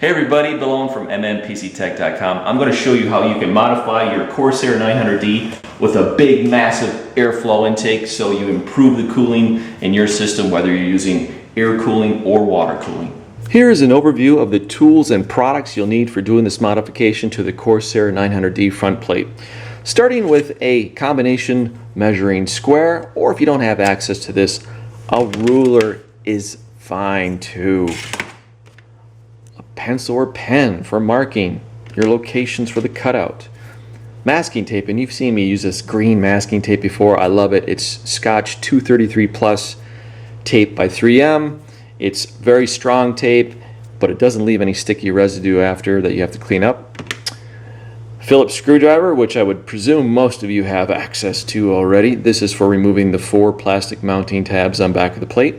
Hey everybody, Bill Owen from MMPCTech.com. I'm going to show you how you can modify your Corsair 900D with a big, massive airflow intake so you improve the cooling in your system, whether you're using air cooling or water cooling. Here is an overview of the tools and products you'll need for doing this modification to the Corsair 900D front plate. Starting with a combination measuring square, or if you don't have access to this, a ruler is fine too. Pencil or pen for marking your locations for the cutout. Masking tape, and you've seen me use this green masking tape before. I love it. It's Scotch 233 Plus tape by 3M. It's very strong tape, but it doesn't leave any sticky residue after that you have to clean up. Phillips screwdriver, which I would presume most of you have access to already. This is for removing the 4 plastic mounting tabs on back of the plate.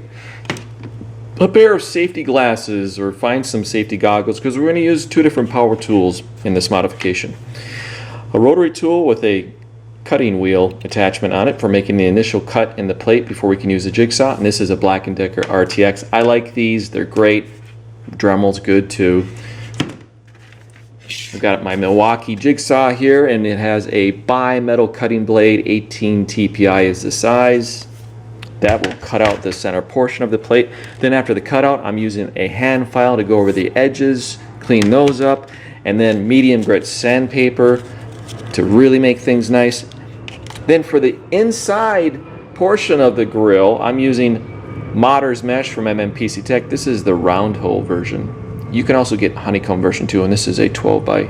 A pair of safety glasses, or find some safety goggles, because we're going to use 2 different power tools in this modification. A rotary tool with a cutting wheel attachment on it for making the initial cut in the plate before we can use a jigsaw, and this is a Black & Decker RTX. I like these, they're great. Dremel's good too. I've got my Milwaukee jigsaw here, and it has a bi-metal cutting blade. 18 TPI is the size. That will cut out the center portion of the plate. Then after the cutout, I'm using a hand file to go over the edges, clean those up, and then medium grit sandpaper to really make things nice. Then for the inside portion of the grill, I'm using Modders Mesh from MMPC Tech. This is the round hole version. You can also get honeycomb version too, and this is a 12 by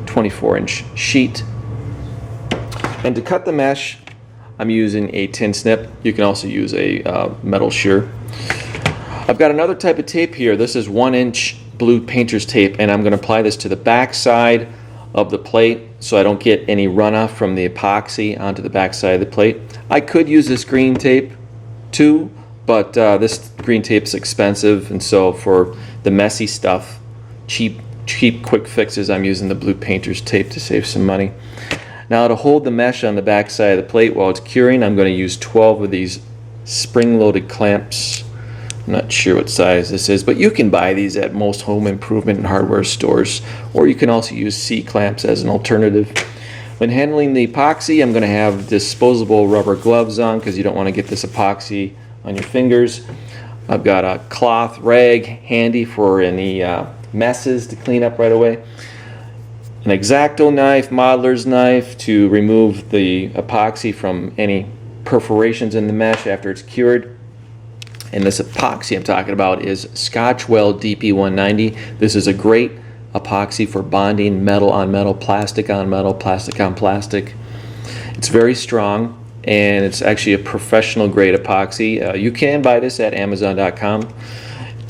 24 inch sheet. And to cut the mesh, I'm using a tin snip. You can also use a metal shear. I've got another type of tape here. This is 1-inch blue painter's tape, and I'm going to apply this to the back side of the plate so I don't get any runoff from the epoxy onto the back side of the plate. I could use this green tape too, but this green tape is expensive, and so for the messy stuff, cheap quick fixes, I'm using the blue painter's tape to save some money. Now to hold the mesh on the back side of the plate while it's curing, I'm going to use 12 of these spring-loaded clamps. I'm not sure what size this is, but you can buy these at most home improvement and hardware stores, or you can also use C-clamps as an alternative. When handling the epoxy, I'm going to have disposable rubber gloves on because you don't want to get this epoxy on your fingers. I've got a cloth rag handy for any messes to clean up right away. An X-Acto knife, modeler's knife to remove the epoxy from any perforations in the mesh after it's cured. And this epoxy I'm talking about is Scotchwell DP190. This is a great epoxy for bonding metal on metal, plastic on metal, plastic on plastic. It's very strong, and it's actually a professional grade epoxy. You can buy this at Amazon.com.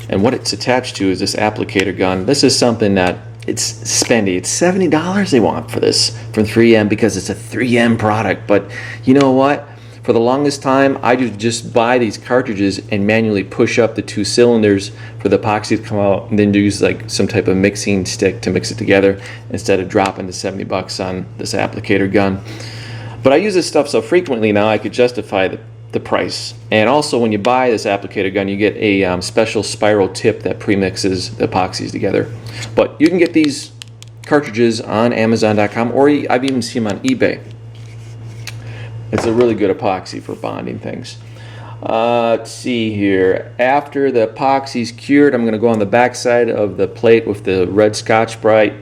And what it's attached to is this applicator gun. This is something that it's spendy. It's $70 they want for this from 3M because it's a 3M product. But you know what? For the longest time, I would just buy these cartridges and manually push up the 2 cylinders for the epoxy to come out, and then use like some type of mixing stick to mix it together instead of dropping the 70 bucks on this applicator gun. But I use this stuff so frequently now I could justify the price. And also, when you buy this applicator gun, you get a special spiral tip that premixes the epoxies together. But you can get these cartridges on Amazon.com, or I've even seen them on eBay. It's a really good epoxy for bonding things. Let's see here. After the epoxy's cured, I'm going to go on the back side of the plate with the red Scotch-Brite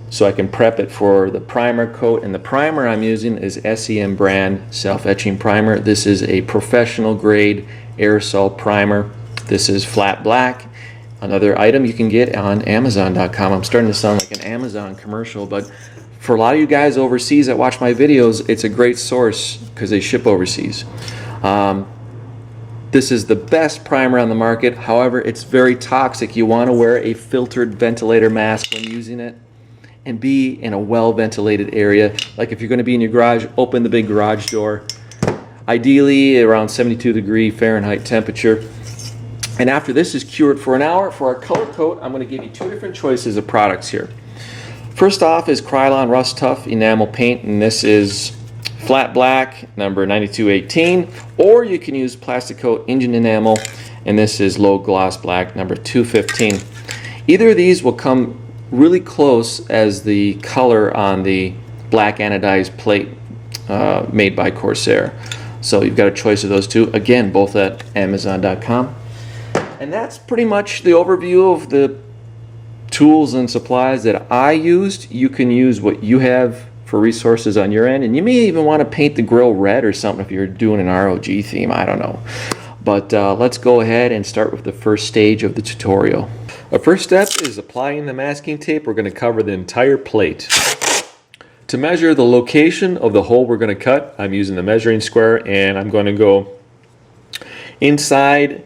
so I can prep it for the primer coat. And the primer I'm using is SEM brand self-etching primer. This is a professional grade aerosol primer. This is flat black. Another item you can get on Amazon.com. I'm starting to sound like an Amazon commercial, but for a lot of you guys overseas that watch my videos, it's a great source because they ship overseas. This is the best primer on the market. However, it's very toxic. You want to wear a filtered ventilator mask when using it, and be in a well-ventilated area. Like if you're going to be in your garage, open the big garage door. Ideally around 72 Fahrenheit temperature. And after this is cured for an hour, for our color coat, I'm going to give you 2 different choices of products here. First off is Krylon Rust Tough enamel paint, and this is flat black, number 9218, or you can use Plastic Coat engine enamel, and this is low gloss black, number 215. Either of these will come really close as the color on the black anodized plate made by Corsair. So you've got a choice of those two. Again, both at Amazon.com. And that's pretty much the overview of the tools and supplies that I used. You can use what you have for resources on your end, and you may even want to paint the grill red or something if you're doing an ROG theme, I don't know. But let's go ahead and start with the first stage of the tutorial. Our first step is applying the masking tape. We're going to cover the entire plate. To measure the location of the hole we're going to cut, I'm using the measuring square, and I'm going to go inside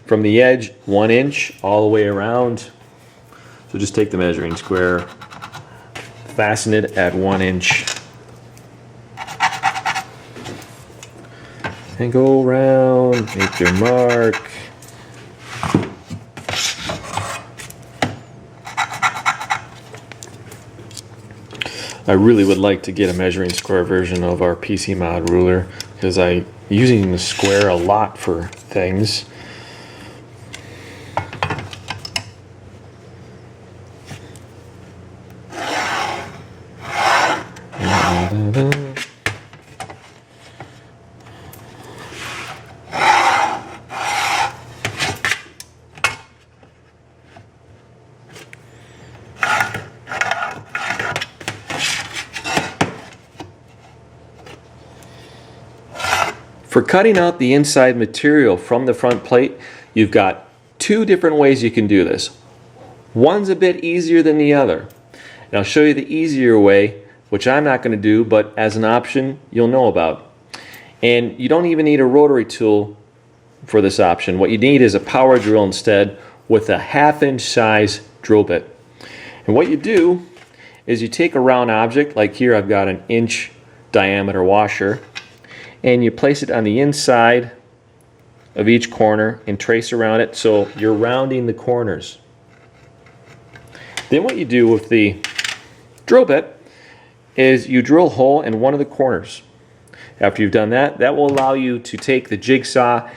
from the edge 1 inch all the way around. So just take the measuring square, fasten it at 1 inch, and go around, make your mark. I really would like to get a measuring square version of our PC Mod ruler because I'm using the square a lot for things. For cutting out the inside material from the front plate, you've got two different ways you can do this. One's a bit easier than the other. And I'll show you the easier way, which I'm not going to do, but as an option you'll know about. And you don't even need a rotary tool for this option. What you need is a power drill instead with a 1/2 inch size drill bit. And what you do is you take a round object, like here I've got an inch diameter washer, and you place it on the inside of each corner and trace around it so you're rounding the corners. Then what you do with the drill bit is you drill a hole in one of the corners. After you've done that, that will allow you to take the jigsaw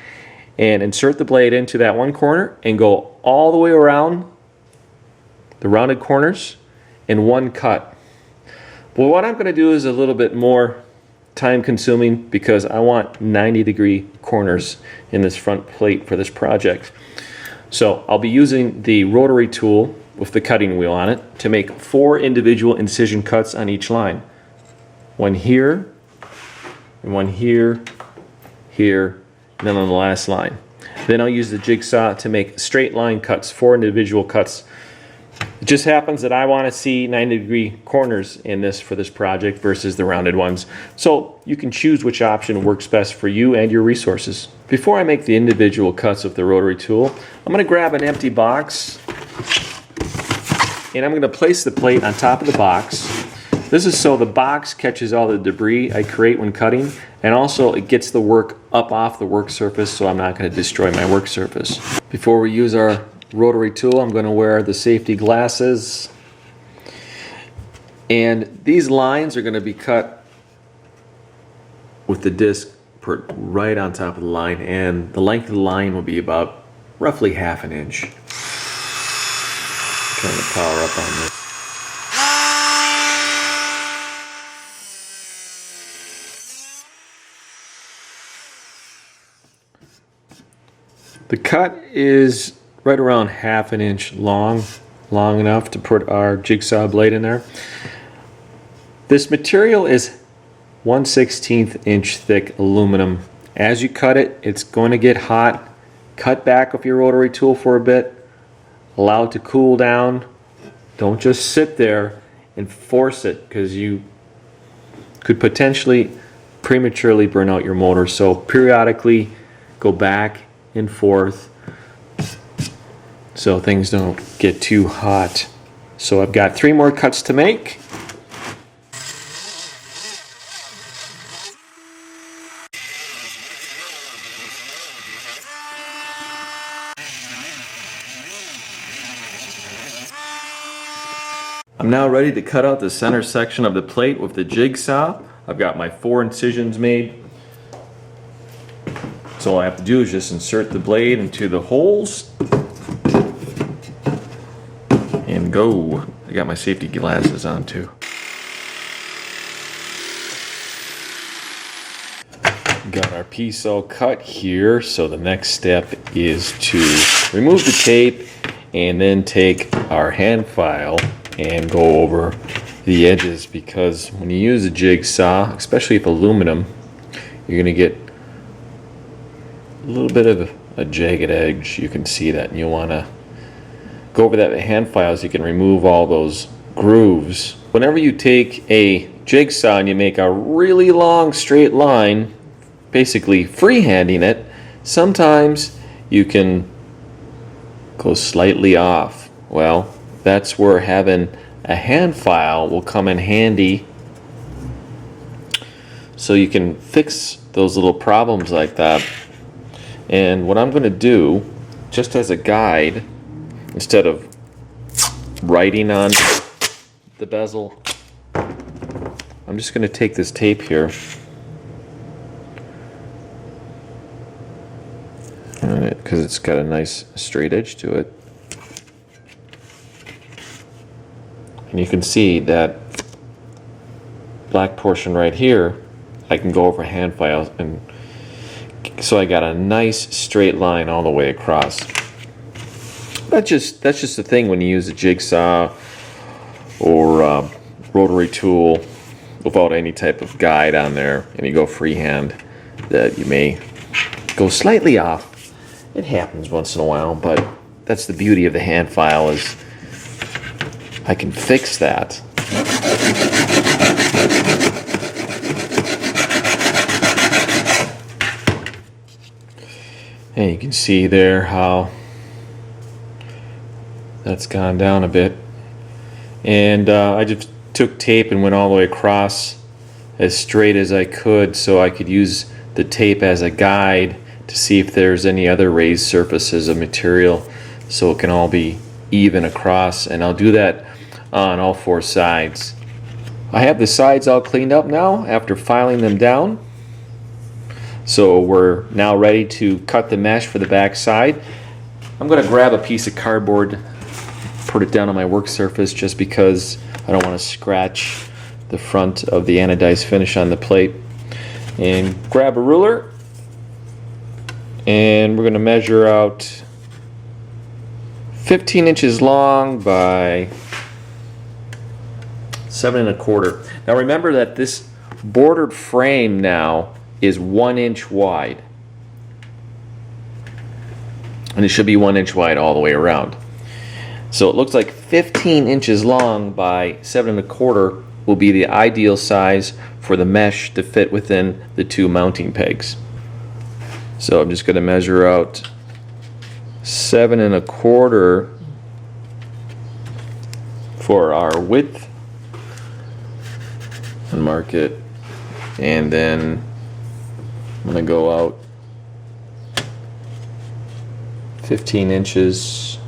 and insert the blade into that one corner and go all the way around the rounded corners in one cut. But what I'm going to do is a little bit more time consuming because I want 90-degree corners in this front plate for this project. So I'll be using the rotary tool with the cutting wheel on it to make 4 individual incision cuts on each line. One here, and one here, here, and then on the last line. Then I'll use the jigsaw to make straight line cuts, 4 individual cuts. It just happens that I want to see 90-degree corners in this for this project versus the rounded ones. So you can choose which option works best for you and your resources. Before I make the individual cuts with the rotary tool, I'm going to grab an empty box and I'm going to place the plate on top of the box. This is so the box catches all the debris I create when cutting, and also it gets the work up off the work surface so I'm not going to destroy my work surface. Before we use our rotary tool, I'm going to wear the safety glasses, and these lines are going to be cut with the disc put right on top of the line, and the length of the line will be about roughly 1/2 inch. I'm trying to power up on this. The cut is right around 1/2 inch long enough to put our jigsaw blade in there. This material is 1/16 inch thick aluminum. As you cut it, it's going to get hot. Cut back with your rotary tool for a bit. Allow it to cool down. Don't just sit there and force it, because you could potentially prematurely burn out your motor. So periodically go back and forth so things don't get too hot. So I've got 3 more cuts to make. I'm now ready to cut out the center section of the plate with the jigsaw. I've got my 4 incisions made. So all I have to do is just insert the blade into the holes. and go. I got my safety glasses on too. Got our piece all cut here, so the next step is to remove the tape and then take our hand file and go over the edges, because when you use a jigsaw, especially if aluminum, you're going to get a little bit of a jagged edge. You can see that, and you want to go over that with hand file so you can remove all those grooves. Whenever you take a jigsaw and you make a really long straight line, basically freehanding it, sometimes you can go slightly off. Well, that's where having a hand file will come in handy, so you can fix those little problems like that. And what I'm going to do, just as a guide, instead of writing on the bezel, I'm just going to take this tape here, because it's got a nice straight edge to it. And you can see that black portion right here, I can go over hand files, and so I got a nice straight line all the way across. That's just the thing when you use a jigsaw or rotary tool without any type of guide on there, and you go freehand, that you may go slightly off. It happens once in a while, but that's the beauty of the hand file, is I can fix that. And you can see there how that's gone down a bit. And I just took tape and went all the way across as straight as I could, so I could use the tape as a guide to see if there's any other raised surfaces of material, so it can all be even across. And I'll do that on all four sides. I have the sides all cleaned up now after filing them down, so we're now ready to cut the mesh for the back side. I'm going to grab a piece of cardboard, put it down on my work surface, just because I don't want to scratch the front of the anodized finish on the plate. And grab a ruler, and we're going to measure out 15 inches long by 7 1/4. Now remember that this bordered frame now is 1 inch wide, and it should be 1 inch wide all the way around. So it looks like 15 inches long by 7 1/4 will be the ideal size for the mesh to fit within the two mounting pegs. So I'm just going to measure out 7 1/4 for our width and mark it, and then I'm going to go out 15 inches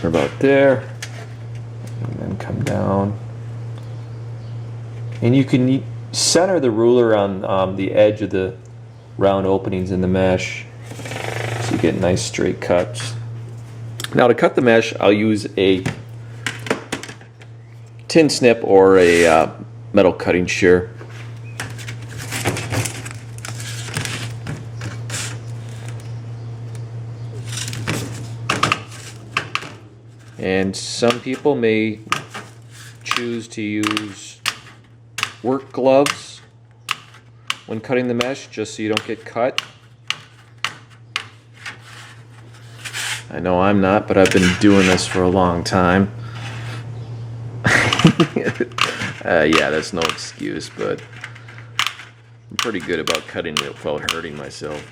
about there, and then come down. And you can center the ruler on the edge of the round openings in the mesh, so you get nice straight cuts. Now to cut the mesh, I'll use a tin snip or a metal cutting shear. And some people may choose to use work gloves when cutting the mesh, just so you don't get cut. I know I'm not, but I've been doing this for a long time. Yeah, that's no excuse, but I'm pretty good about cutting it without hurting myself.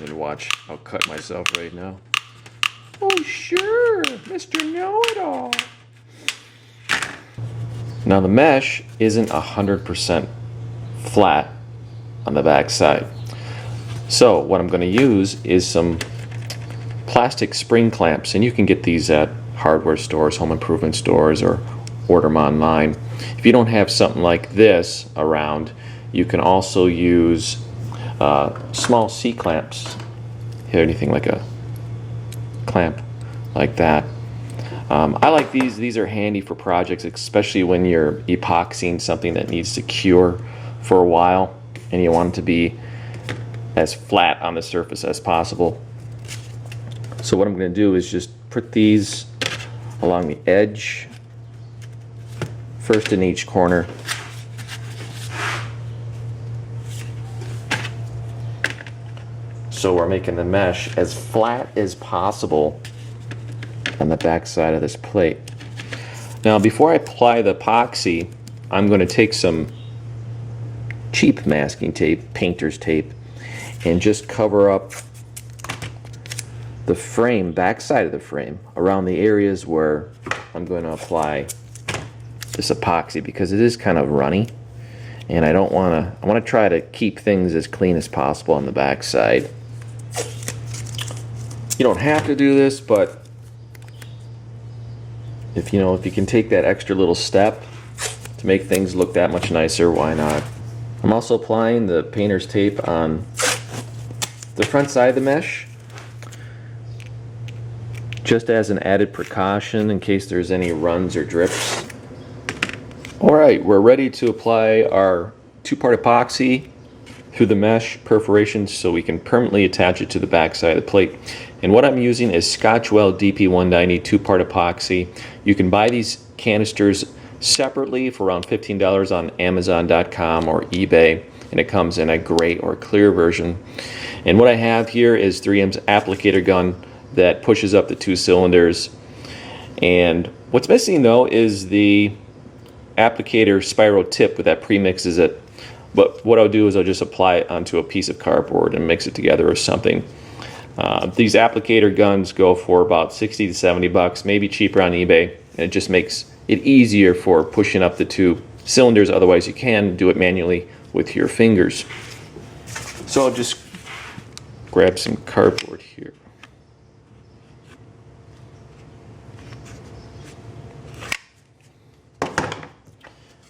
And watch, I'll cut myself right now. Oh sure, Mr. Know-It-All. Now the mesh isn't 100% flat on the back side. So what I'm going to use is some plastic spring clamps, and you can get these at hardware stores, home improvement stores, or order them online. If you don't have something like this around, you can also use small C-clamps. Anything like a clamp like that. I like these. These are handy for projects, especially when you're epoxying something that needs to cure for a while and you want it to be as flat on the surface as possible. So what I'm going to do is just put these along the edge, first in each corner. So we're making the mesh as flat as possible on the back side of this plate. Now before I apply the epoxy, I'm going to take some cheap masking tape, painter's tape, and just cover up the frame, back side of the frame, around the areas where I'm going to apply this epoxy, because it is kind of runny and I want to try to keep things as clean as possible on the back side. You don't have to do this, but if you can take that extra little step to make things look that much nicer, why not? I'm also applying the painter's tape on the front side of the mesh, just as an added precaution in case there's any runs or drips. Alright, we're ready to apply our two-part epoxy through the mesh perforations so we can permanently attach it to the back side of the plate. And what I'm using is Scotchwell DP190 two-part epoxy. You can buy these canisters separately for around $15 on Amazon.com or eBay, and it comes in a gray or clear version. And what I have here is 3M's applicator gun that pushes up the 2 cylinders. And what's missing though is the applicator spiral tip that premixes it. But what I'll do is I'll just apply it onto a piece of cardboard and mix it together or something. These applicator guns go for about 60 to 70 bucks, maybe cheaper on eBay, and it just makes it easier for pushing up the 2 cylinders. Otherwise you can do it manually with your fingers. So I'll just grab some cardboard here.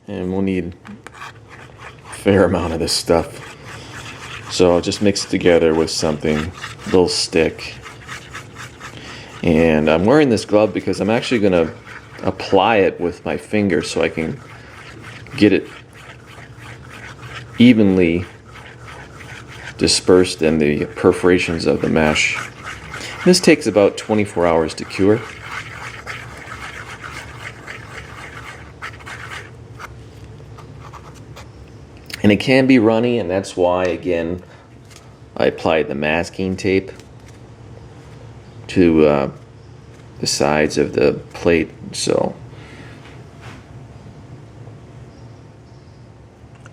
And we'll need a fair amount of this stuff. So I'll just mix it together with something, a little stick. And I'm wearing this glove because I'm actually going to apply it with my finger so I can get it evenly dispersed in the perforations of the mesh. This takes about 24 hours to cure. And it can be runny, and that's why, again, I applied the masking tape to the sides of the plate. So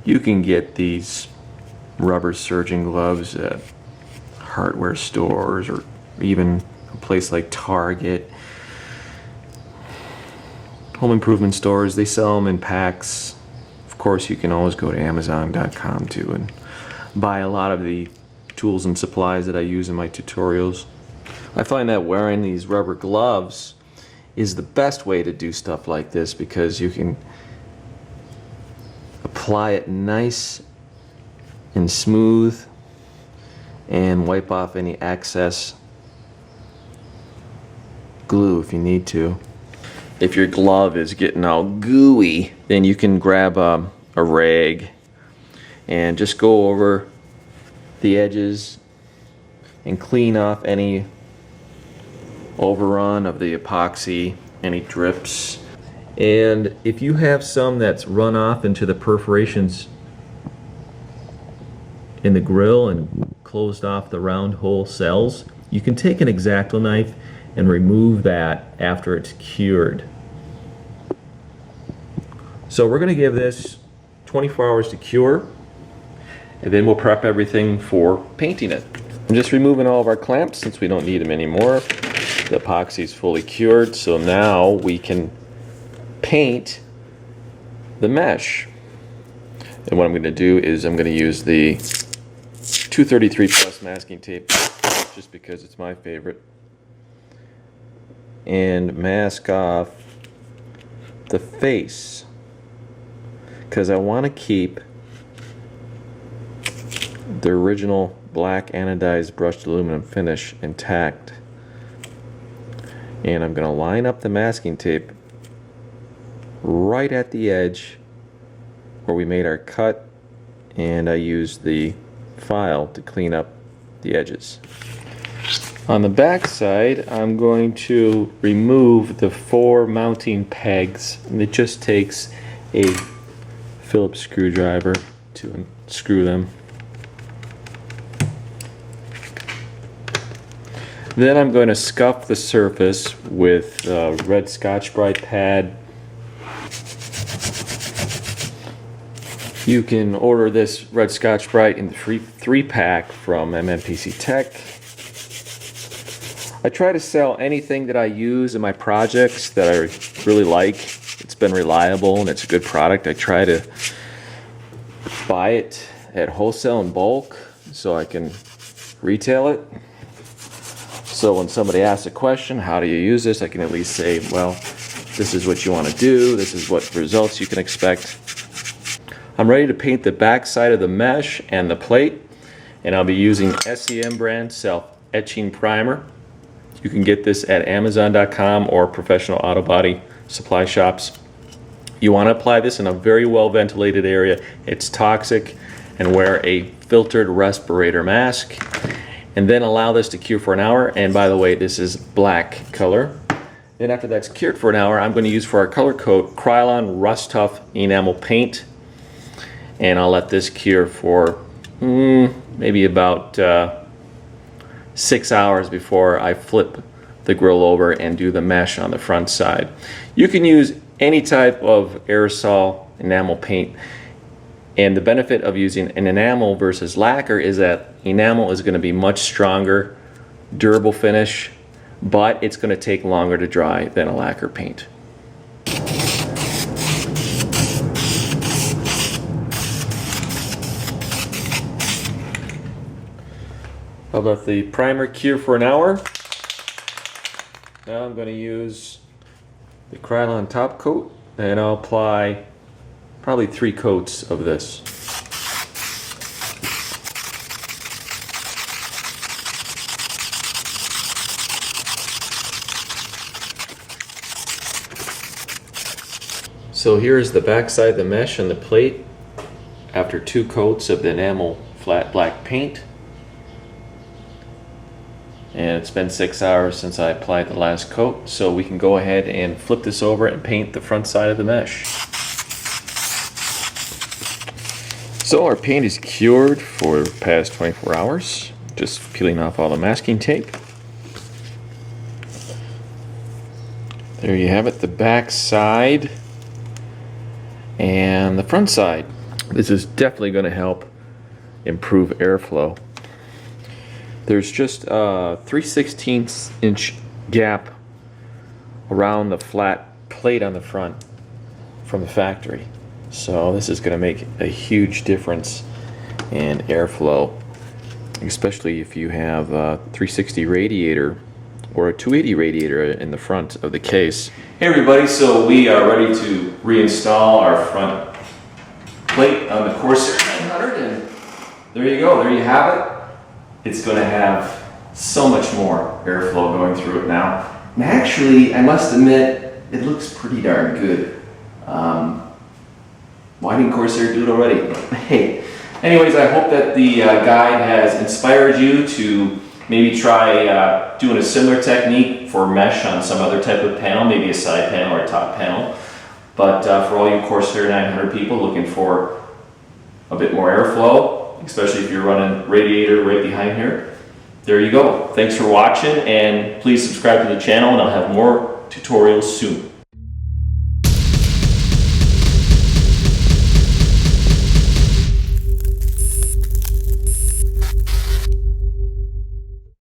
you can get these rubber surgeon gloves at hardware stores or even a place like Target. Home improvement stores, they sell them in packs. Of course, you can always go to Amazon.com too and buy a lot of the tools and supplies that I use in my tutorials. I find that wearing these rubber gloves is the best way to do stuff like this because you can apply it nice and smooth and wipe off any excess glue if you need to. If your glove is getting all gooey, then you can grab a rag and just go over the edges and clean off any overrun of the epoxy, any drips. And if you have some that's run off into the perforations in the grill and closed off the round hole cells, you can take an X-Acto knife and remove that after it's cured. So we're going to give this 24 hours to cure, and then we'll prep everything for painting it. I'm just removing all of our clamps since we don't need them anymore. The epoxy is fully cured, so now we can paint the mesh. And what I'm going to do is I'm going to use the 233 plus masking tape just because it's my favorite. and mask off the face, because I want to keep the original black anodized brushed aluminum finish intact. And I'm going to line up the masking tape right at the edge where we made our cut, and I used the file to clean up the edges. On the back side, I'm going to remove the 4 mounting pegs, and it just takes a Phillips screwdriver to unscrew them. Then I'm going to scuff the surface with red Scotch-Brite pad. You can order this red Scotch-Brite in the 3-pack from MMPC Tech. I try to sell anything that I use in my projects that I really like. It's been reliable and it's a good product. I try to buy it at wholesale and bulk so I can retail it. So when somebody asks a question, how do you use this, I can at least say, well, this is what you want to do, this is what results you can expect. I'm ready to paint the back side of the mesh and the plate, and I'll be using SEM brand self-etching primer. You can get this at Amazon.com or professional auto body supply shops. You want to apply this in a very well ventilated area. It's toxic, and wear a filtered respirator mask. And then allow this to cure for an hour. And by the way, this is black color. Then after that's cured for an hour, I'm going to use for our color coat Krylon Rust Tough enamel paint. And I'll let this cure for maybe about 6 hours before I flip the grill over and do the mesh on the front side. You can use any type of aerosol enamel paint. And the benefit of using an enamel versus lacquer is that enamel is going to be much stronger, durable finish, but it's going to take longer to dry than a lacquer paint. I'll let the primer cure for an hour. Now I'm going to use the Krylon top coat, and I'll apply probably 3 coats of this. So here's the back side of the mesh and the plate after 2 coats of the enamel flat black paint. And it's been 6 hours since I applied the last coat, so we can go ahead and flip this over and paint the front side of the mesh. So our paint is cured for the past 24 hours. Just peeling off all the masking tape. There you have it, the back side and the front side. This is definitely going to help improve airflow. There's just a 3/16 inch gap around the flat plate on the front from the factory. So this is going to make a huge difference in airflow, especially if you have a 360 radiator or a 280 radiator in the front of the case. Hey everybody, so we are ready to reinstall our front plate on the Corsair 900, and there you go, there you have it. It's going to have so much more airflow going through it now. And actually, I must admit, it looks pretty darn good. Why didn't Corsair do it already? Hey, anyways, I hope that the guide has inspired you to maybe try doing a similar technique for mesh on some other type of panel, maybe a side panel or a top panel. But for all you Corsair 900 people looking for a bit more airflow, especially if you're running radiator right behind here, there you go. Thanks for watching, and please subscribe to the channel, and I'll have more tutorials soon.